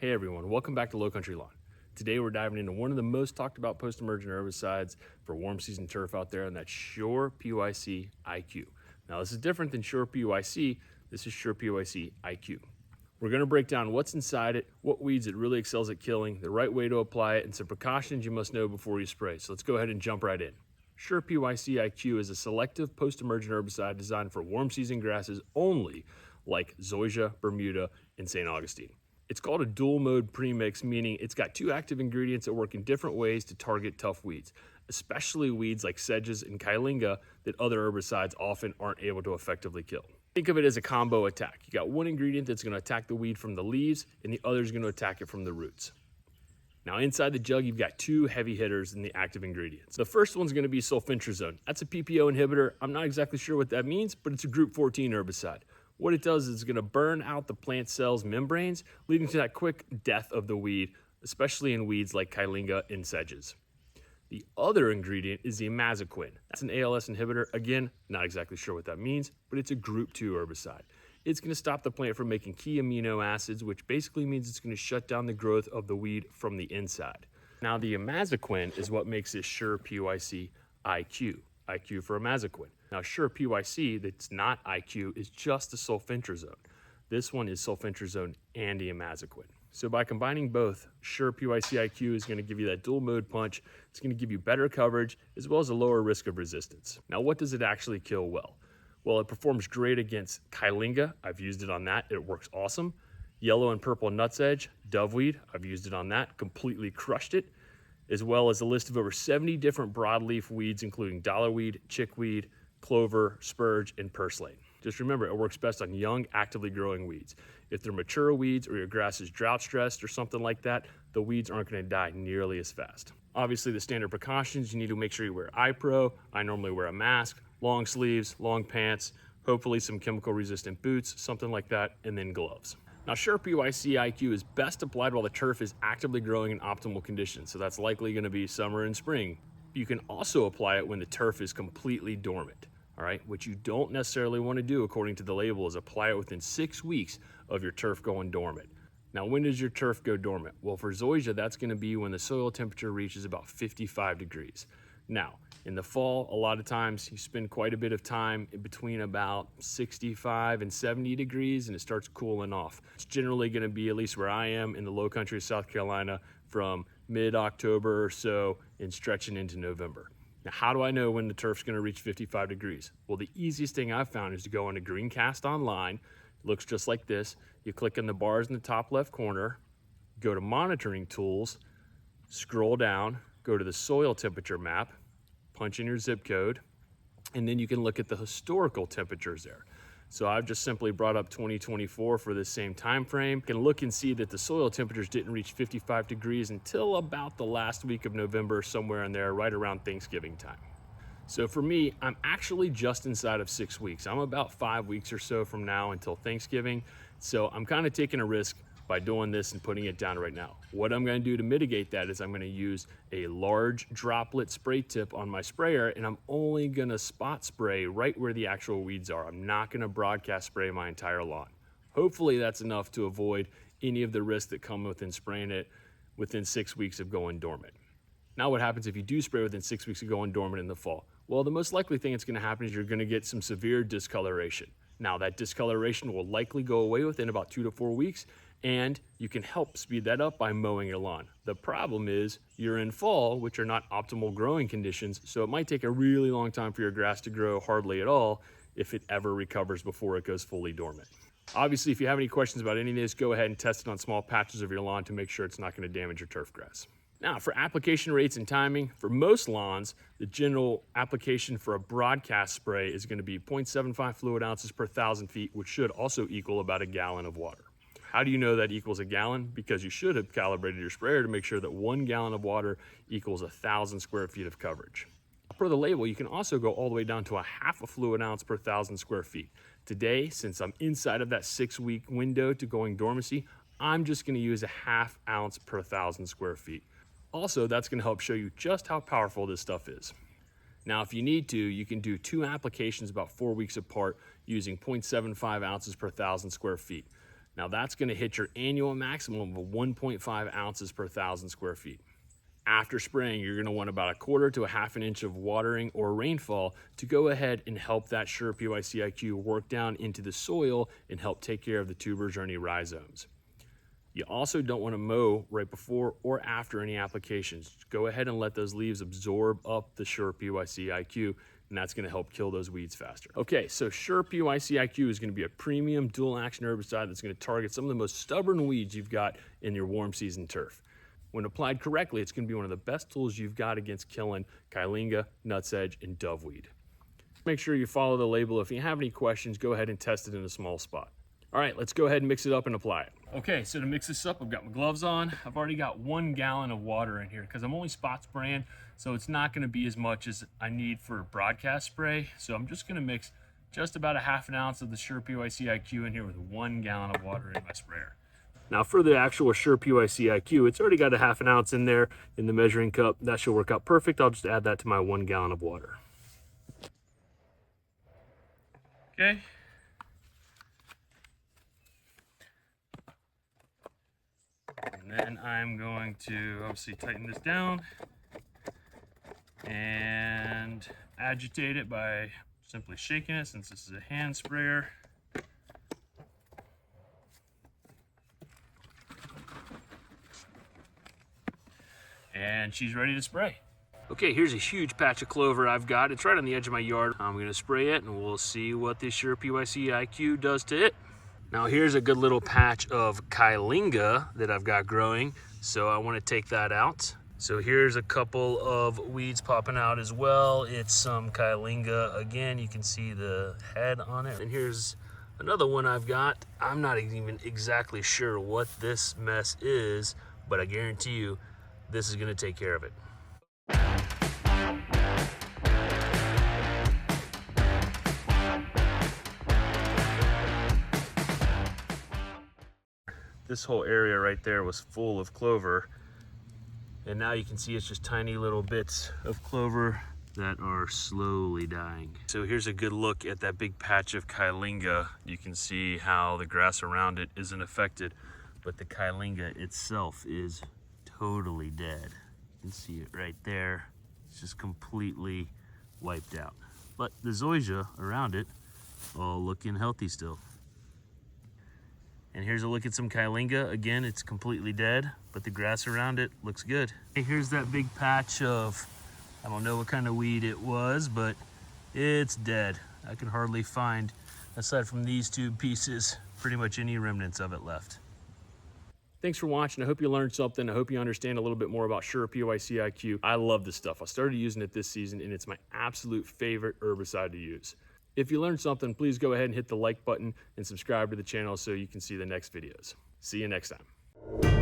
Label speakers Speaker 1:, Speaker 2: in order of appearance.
Speaker 1: Hey everyone, welcome back to Low Country Lawn. Today we're diving into one of the most talked about post-emergent herbicides for warm season turf out there, and that's SurePyc IQ. Now this is different than SurePyc, this is SurePyc IQ. We're going to break down what's inside it, what weeds it really excels at killing, the right way to apply it, and some precautions you must know before you spray. So let's go ahead and jump right in. SurePyc IQ is a selective post-emergent herbicide designed for warm season grasses only, like Zoysia, Bermuda, and St. Augustine. It's called a dual mode premix, meaning it's got two active ingredients that work in different ways to target tough weeds, especially weeds like sedges and kailinga that other herbicides often aren't able to effectively kill. Think of it as a combo attack. You got one ingredient that's going to attack the weed from the leaves, and the other is going to attack it from the roots. Now inside the jug, you've got two heavy hitters in the active ingredients. The first one's going to be sulfentrazone. That's a PPO inhibitor. I'm not exactly sure what that means, but it's a group 14 herbicide. What it does is it's going to burn out the plant cell's membranes, leading to that quick death of the weed, especially in weeds like kailinga and sedges. The other ingredient is the imazaquin. That's an ALS inhibitor. Again, not exactly sure what that means, but it's a group 2 herbicide. It's going to stop the plant from making key amino acids, which basically means it's going to shut down the growth of the weed from the inside. Now, the imazaquin is what makes this SurePyc IQ. IQ for imazaquin. Now, SurePyc, that's not IQ, is just the sulfentrazone. This one is sulfentrazone and the imazaquin. So by combining both, SurePyc IQ is going to give you that dual mode punch. It's going to give you better coverage as well as a lower risk of resistance. Now, what does it actually kill well? Well, it performs great against kailinga. I've used it on that. It works awesome. Yellow and purple nutsedge, doveweed. I've used it on that. Completely crushed it. As well as a list of over 70 different broadleaf weeds, including dollarweed, chickweed, clover, spurge, and purslane. Just remember, it works best on young, actively growing weeds. If they're mature weeds or your grass is drought stressed or something like that, the weeds aren't going to die nearly as fast. Obviously, the standard precautions, you need to make sure you wear eye pro. I normally wear a mask, long sleeves, long pants, hopefully some chemical resistant boots, something like that, and then gloves. Now, SurePyc IQ is best applied while the turf is actively growing in optimal conditions, so that's likely going to be summer and spring. You can also apply it when the turf is completely dormant, all right? What you don't necessarily want to do, according to the label, is apply it within 6 weeks of your turf going dormant. Now, when does your turf go dormant? Well, for Zoysia, that's going to be when the soil temperature reaches about 55 degrees. Now, in the fall, a lot of times you spend quite a bit of time in between about 65 and 70 degrees and it starts cooling off. It's generally going to be, at least where I am in the low country of South Carolina, from mid-October or so and stretching into November. Now, how do I know when the turf's going to reach 55 degrees? Well, the easiest thing I've found is to go into Greencast online. It looks just like this. You click on the bars in the top left corner, go to monitoring tools, scroll down, go to the soil temperature map, punch in your zip code, and then you can look at the historical temperatures there. So I've just simply brought up 2024 for this same time frame. You can look and see that the soil temperatures didn't reach 55 degrees until about the last week of November, somewhere in there, right around Thanksgiving time. So for me, I'm actually just inside of 6 weeks. I'm about 5 weeks or so from now until Thanksgiving. So I'm kind of taking a risk by doing this and putting it down right now. What I'm going to do to mitigate that is I'm going to use a large droplet spray tip on my sprayer, and I'm only going to spot spray right where the actual weeds are. I'm not going to broadcast spray my entire lawn. Hopefully that's enough to avoid any of the risks that come within spraying it within 6 weeks of going dormant. Now, what happens if you do spray within 6 weeks of going dormant in the fall? Well, the most likely thing that's going to happen is you're going to get some severe discoloration. Now, that discoloration will likely go away within about 2 to 4 weeks, and you can help speed that up by mowing your lawn. The problem is you're in fall, which are not optimal growing conditions, so it might take a really long time for your grass to grow hardly at all if it ever recovers before it goes fully dormant. Obviously, if you have any questions about any of this, go ahead and test it on small patches of your lawn to make sure it's not going to damage your turf grass. Now, for application rates and timing, for most lawns, the general application for a broadcast spray is going to be 0.75 fluid ounces per 1,000 feet, which should also equal about a gallon of water. How do you know that equals a gallon? Because you should have calibrated your sprayer to make sure that 1 gallon of water equals 1,000 square feet of coverage. Per the label, you can also go all the way down to a half a fluid ounce per 1,000 square feet. Today, since I'm inside of that 6-week window to going dormancy, I'm just going to use a ½ ounce per 1,000 square feet. Also, that's going to help show you just how powerful this stuff is. Now, if you need to, you can do 2 applications about 4 weeks apart using 0.75 ounces per 1,000 square feet. Now that's going to hit your annual maximum of 1.5 ounces per 1,000 square feet. After spraying, you're going to want about 1/4 to 1/2 inch of watering or rainfall to go ahead and help that SurePyc IQ work down into the soil and help take care of the tubers or any rhizomes. You also don't want to mow right before or after any applications. Go ahead and let those leaves absorb up the SurePyc IQ, and that's going to help kill those weeds faster. Okay, so SurePyc IQ is going to be a premium dual action herbicide that's going to target some of the most stubborn weeds you've got in your warm season turf. When applied correctly, it's going to be one of the best tools you've got against killing Kyllinga, Nutsedge, and doveweed. Make sure you follow the label. If you have any questions, go ahead and test it in a small spot. All right, let's go ahead and mix it up and apply it. Okay, so to mix this up, I've got my gloves on. I've already got 1 gallon of water in here because I'm only spot spraying, so it's not going to be as much as I need for broadcast spray. So I'm just going to mix just about 1/2 ounce of the SurePyc IQ in here with 1 gallon of water in my sprayer. Now for the actual SurePyc IQ, it's already got 1/2 ounce in there in the measuring cup. That should work out perfect. I'll just add that to my 1 gallon of water. Okay. And then I'm going to obviously tighten this down and agitate it by simply shaking it since this is a hand sprayer. And she's ready to spray. Okay, here's a huge patch of clover I've got. It's right on the edge of my yard. I'm gonna spray it and we'll see what this SurePyc IQ does to it. Now here's a good little patch of Kyllinga that I've got growing, so I want to take that out. So here's a couple of weeds popping out as well. It's some Kyllinga. Again, you can see the head on it. And here's another one I've got. I'm not even exactly sure what this mess is, but I guarantee you this is going to take care of it. This whole area right there was full of clover, and now you can see it's just tiny little bits of clover that are slowly dying. So here's a good look at that big patch of Kyllinga. You can see how the grass around it isn't affected, but the Kyllinga itself is totally dead. You can see it right there. It's just completely wiped out. But the Zoysia around it all looking healthy still. And here's a look at some Kyllinga. Again, it's completely dead, but the grass around it looks good. Hey, here's that big patch of, I don't know what kind of weed it was, but it's dead. I can hardly find, aside from these 2 pieces, pretty much any remnants of it left. Thanks for watching. I hope you learned something. I hope you understand a little bit more about SurePyc IQ. I love this stuff. I started using it this season, and it's my absolute favorite herbicide to use. If you learned something, please go ahead and hit the like button and subscribe to the channel so you can see the next videos. See you next time.